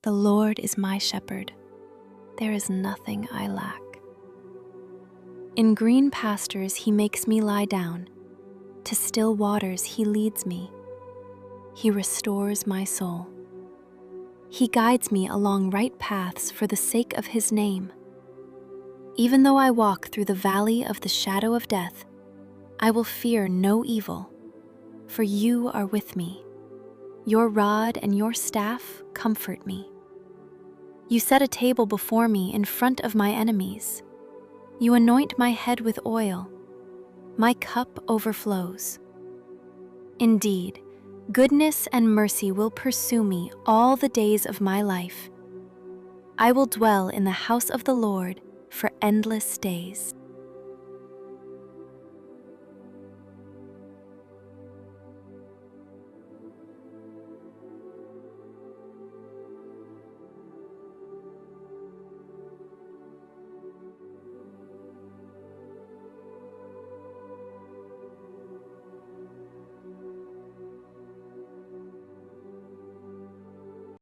The Lord is my shepherd. There is nothing I lack. In green pastures he makes me lie down. To still waters he leads me. He restores my soul. He guides me along right paths for the sake of his name. Even though I walk through the valley of the shadow of death, I will fear no evil, for you are with me. Your rod and your staff comfort me. You set a table before me in front of my enemies. You anoint my head with oil. My cup overflows. Indeed, goodness and mercy will pursue me all the days of my life. I will dwell in the house of the Lord for endless days.